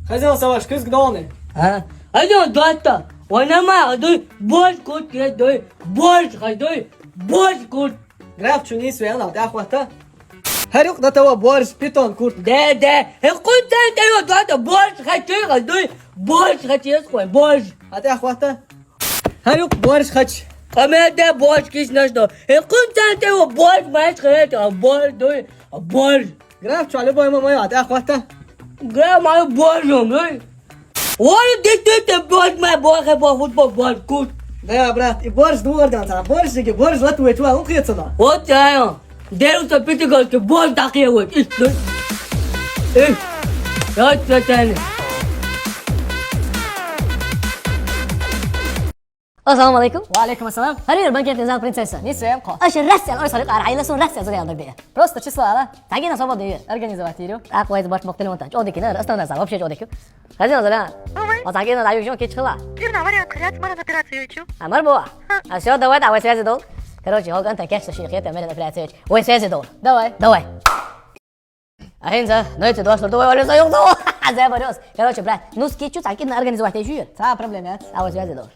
Хозяин Саваш, кыз гдоны. Айдон дата. Ойнама, адой борщ кут, кредой. Борщ, хайдой. Борщ кут. Граф чунис вена, да хвата. Харюк на того борщ питон курт. Да. Кут ты дата борщ, хайдой, хайдой. Борщ, хайдой, ской, борщ. А ты хвата. Харюк борщ хач. А меня да борщ кис на что. Кут ты борщ, маш, хайдой, борщ, дой. Борщ. Граф чу любой мой, а ты хвата. Граф мой борщ, дой. Ой, ты борщ, мой борщ, футбол, борщ, кут. Да, брат, и борщ двор да, борщ латвой чуа, он кьется. Вот я. Деруса питигалки борщ такие вот. Я цветали. السلام عليكم. وعليكم السلام. هل البنك نزال برنسيسا؟ Нисвем ко. ايش الرسل ارسل يقرا عيل سون رسل زي عندك دي. Просто числа, да? تعجينا صوب دي. Организователю. اكو باش مقتل وانت اوديك انا اصلا نزال вообще اوديك. خلينا زمان. وتعجينا لا يوجون كيتش خلا. Верно, вариант خلات مرة операцию يشوف. امر بوا. اشو دوات او سياسي دول. كروتشي هو انت كاش شيخيته من الفلاتيج. وين سياسي دول؟ Давай. الحين ذا نويت تواصل دول ولا زي يوم زي بروس. كروتشي برات نص كيتشو تعجينا организователю. Та проблемات. او سياسي دول.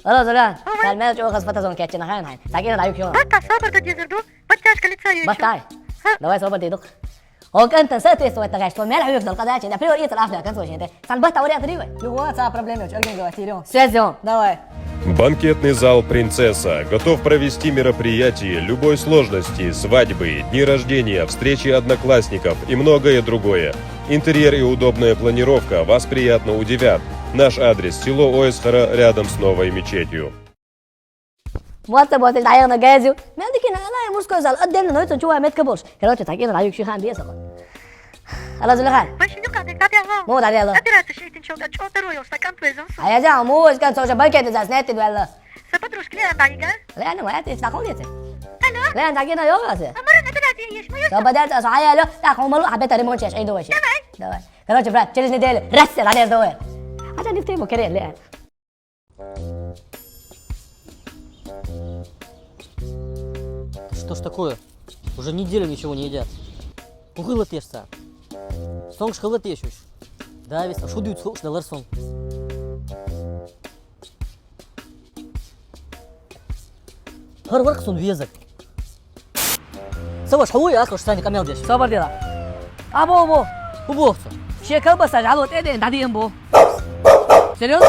خلاص زمان. فالمال جو خاص فتزون كاتشنا خاين تعجينا لا يوجون. بطة صبر تدي زردو. بطاش كليتسا يشوف. بطاي. دوای صوب دي دوك. هو كنت ساتي سويت غاش ومال عيوب دول قضايا ده بريوريت الافلا كان سوي ده صلبت وريت ريوي Любого та проблемات. Организователю. سيزون Давай. Банкетный зал «Принцесса» готов провести мероприятия любой сложности, свадьбы, дни рождения, встречи одноклассников и многое другое. Интерьер и удобная планировка вас приятно удивят. Наш адрес – село Ойсхара рядом с новой мечетью. مرتب وقت العيانة جازو ما عندك هنا لا موسكو زال قدامنا نويت نشوفها ميت كبوش كروتش تاكينا رايك شي خان بيسا الله زل خان باش نقعد قاعد مو داري الله операция شيء تنشوف تشوف تروي وستكان تويزون. هيا جا مو كان سوشا بلكت اذا سنت ولا سبدروش كليا بايجا. لا انا ما اتي تاكل يته أنا. لا تاكينا يوغا سي مرة أبراتي يش ما يش. لو بدات اصحى له تاكل ملو حبيت ريمونتش اي دوشي دواي كروتش برات تشيلز نديل رسل عليه دوير عشان نفتهم كريه ليه Что ж такое? Уже неделю ничего не едят. Угылы тешься. Сонгш хылы тешуш. Да, весь шудют слуш на ларсон. هر ورقصون везок. Саваш, хауи акош сани камел деш. صبر دي ابو Убовца. شيكل بس على ايدين دادي امبو سيريوس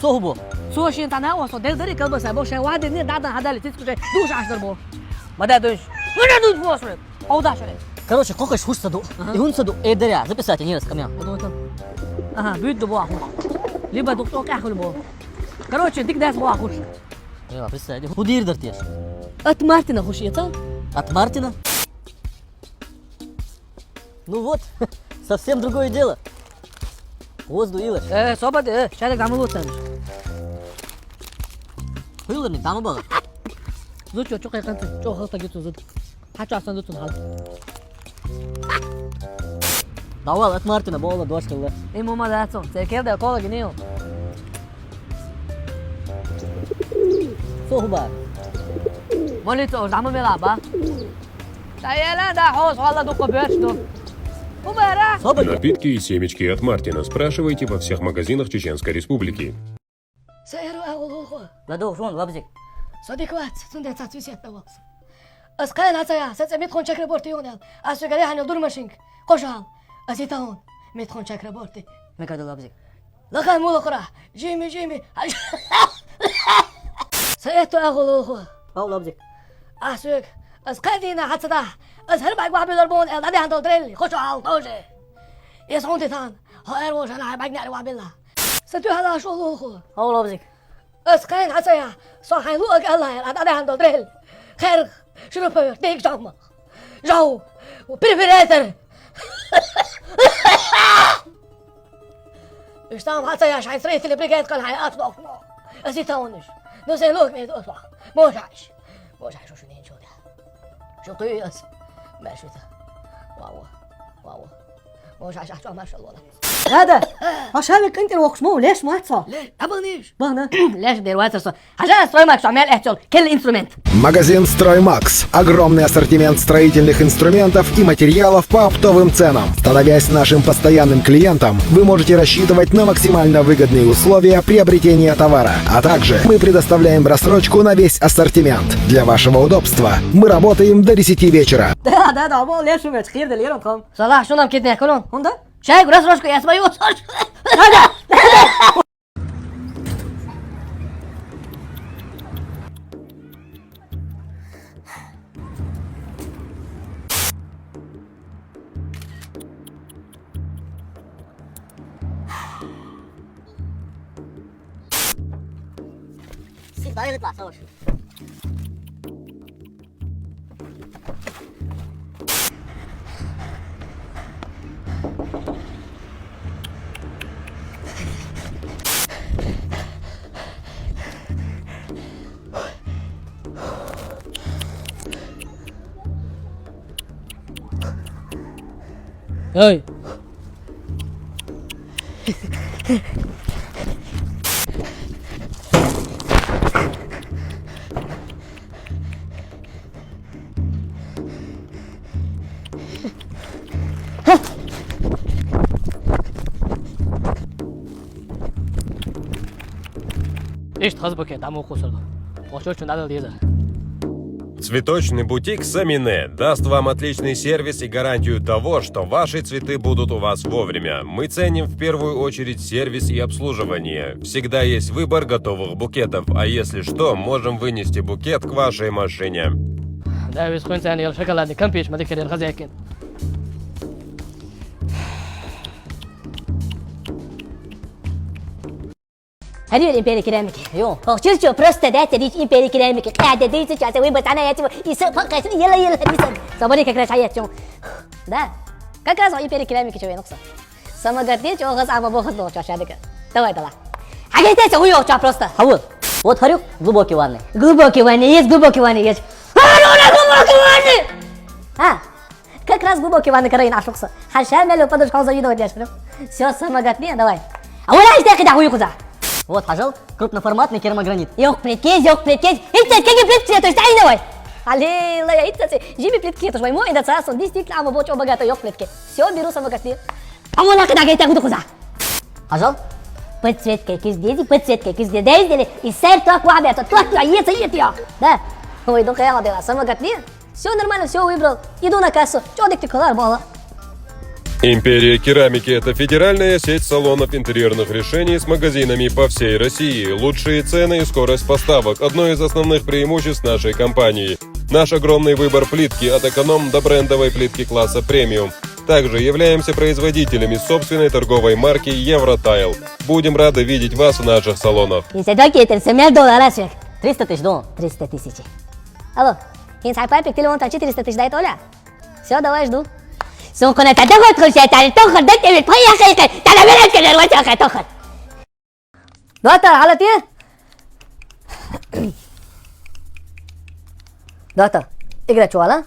Со убо. سوشي انت انا وصل ده دري كل بس ابو شي واحد ني دادا هذا اللي تسكت دوش 10 بو ما دوش ولا دوش بوصل او داش عليه Короче, кокаш хуш саду. И он саду. Эдеря. Записать, не раз камел. اها بيد بو اخو ليبا دكتور اخو بو короче ديك داس بو اخو Я представляю. Худир дартеш. от мартина хушита От Мартина? Ну вот, совсем другое дело. Воздух илыш. صبر دي شارك عملوا تاني Хылырный дамы бағы. زوجو чокай канты чохалта гиту зуд хача асан дутун хал Давал от Мартина бола дошкылы. ему мадацо цекел да кола гнио Соғыба. молито заму мелаба таяла да хос хала дуко бешду убара Собаки. Напитки и семечки от Мартина. Спрашивайте во всех магазинах Чеченской Республики. سيرو اغو Ладох, жон, лабзик. صديقات سنده تاتوسيات نواص اسقال هاتايا ستميت خون شكر بورتي هون اسو قالي هن دور ماشينك قشال اسيتا هون ميت خون شكر بورتي مكاد لابزик. لقى مو قرا جيمي سيتو اغو Ау лабзик. اسوك اسقادينا حتى اسهر باك واحد بالبون ادي عند دريل خشوا على طوجه يسون تيتان هاي روش انا باك نعرف بالله ستو هذا شو هو Ау лабзик. اسقين حتى صح لوك الله ادي عند دريل خير شنو بير ديك جامع جو بريفيريتر اشتام حتى يا شاي ثريت اللي بريجيت قال هاي اطلق اسيتونش نو سي لوك ميت اطلق موش عايش شو نين شو ده شو قياس ما شو ده واو وش شو ما شاء الله. هذا عشانك انت الوقت مو ليش ما تصل؟ ليش؟ أبغنيش. بنا ليش دير واتر عشان سترويماكس شو عمال احتل كل انسترومنت. Магазин «Строймакс». Огромный ассортимент строительных инструментов и материалов по оптовым ценам. Становясь нашим постоянным клиентом, вы можете рассчитывать на максимально выгодные условия приобретения товара. А также мы предоставляем рассрочку на весь ассортимент. Для вашего удобства мы работаем до 10 вечера. هذا عمو ليش ما تخير دليل كم صلاح شو نام كده ياكلون؟ هوندا شايف راس راسك يا اسماء يوصل. سيب ضايل يطلع صور. هاي ايش تخزبك يا عمو خسر وشوش надо лезать. Цветочный бутик Самине даст вам отличный сервис и гарантию того, что ваши цветы будут у вас вовремя. Мы ценим в первую очередь сервис и обслуживание. Всегда есть выбор готовых букетов, а если что, можем вынести букет к вашей машине. ده بيسخن ثاني يلا شكل هذه كم بيش ما ذكر الغزاكين. هذه الإمبيري كراميكي. يو شو بروستا داتا ديش إمبيري كراميكي قاعدة ديش أسوي بس أنا ياتي يسوق فقط يلا بيسن صبري كراش حياتي ده كراش إمبيري كراميكي شوية نقصة سما قديش أو غص عم بأخذ نوع شادك تواي طلع حاجة تسوي يو شو بروستا حول وتهريق глубокий ванны. глубокий ванны есть глубокий ванны есть глубокий ванны ها как раз глубокий ванны كراين عشوقصة حشام لو بدرش حوزة يدو وديش все сама قديش давай أولا إيش تأخذ عوي خذ Вот, пожал, крупноформатный керамогранит. يوك بليتكيز انت كيجي بليتكيز تعالي نوي علي لا انت جيبي بليتكيز شوي مو اذا تاسو دي ستيك عم بوچو بغاتا يوك بليتكيز все беру сама катли اولا كده جاي تاخد خذ Пожал? подсветка здесь да издели и сердце аквабе то есть я да ой до кая дела сама катли все нормально все выбрал иду на кассу что ты колар была Империя керамики – это федеральная сеть салонов интерьерных решений с магазинами по всей России. Лучшие цены и скорость поставок – одно из основных преимуществ нашей компании. Наш огромный выбор плитки от эконом до брендовой плитки класса премиум. Также являемся производителями собственной торговой марки Евротайл. Будем рады видеть вас в наших салонах. если такие это $7 300 тысяч долларов. 300 тысяч алло ينسحب بايبك تلو انت 400 تسعة دايت ولا все давай жду سوق انا تاخد خش تعال تاخد ده انت بتفيا خيك تعال بينك كده دلوقتي اخي تاخد دكتور حالتي ايه دكتور اقرا شو ولا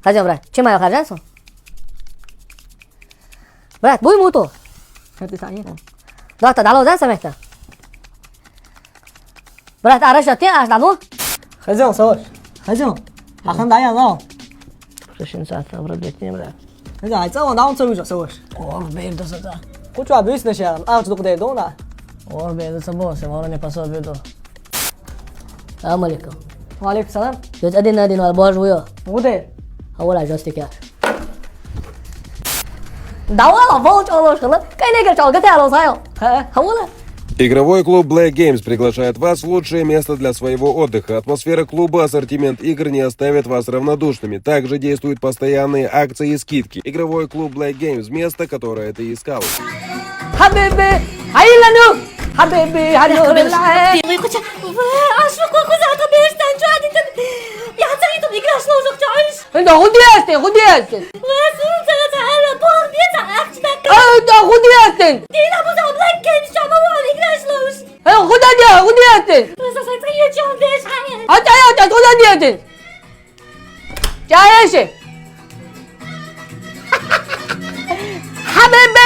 خرجوا برات شو ما خرجوا برات بوي موتو دكتور دالو ده سمعت برات ارشتي اش دالو خزون صور خزون حقن دعيا نو 20 ساعة برد برات. إذا عايز أول نعم تسوي صور والله بيرد صدق. كنت عم بيسنا شيء أنا تدق ده دونا والله بيرد صبوا سمعوني باسوا بيرد. السلام عليكم. وعليكم السلام جت أدينا دين والباج ويا. موديل أول جاستي كاش. دعوة فوج الله شغله كاين يقدر شغل قتال الله صايو هولا Игровой клуб Black Games приглашает вас в лучшее место для своего отдыха. Атмосфера клуба, ассортимент игр не оставит вас равнодушными. Также действуют постоянные акции и скидки. Игровой клуб Black Games – место, которое ты искал. حبيبي هيا نو حبيبي هنو بالله يخش اشفق وخذها طبيعي استنجاد انت يا حتى طب يقراش لو تعيش انت خدي استن مسؤول تعالى بور بيتا اختك انت خدي استن دينا بوزا بلاك كان شعب ما يقراش لوش خدي استن بس سيطريه جون ليش حياه حتى يا خدي استن جايش бе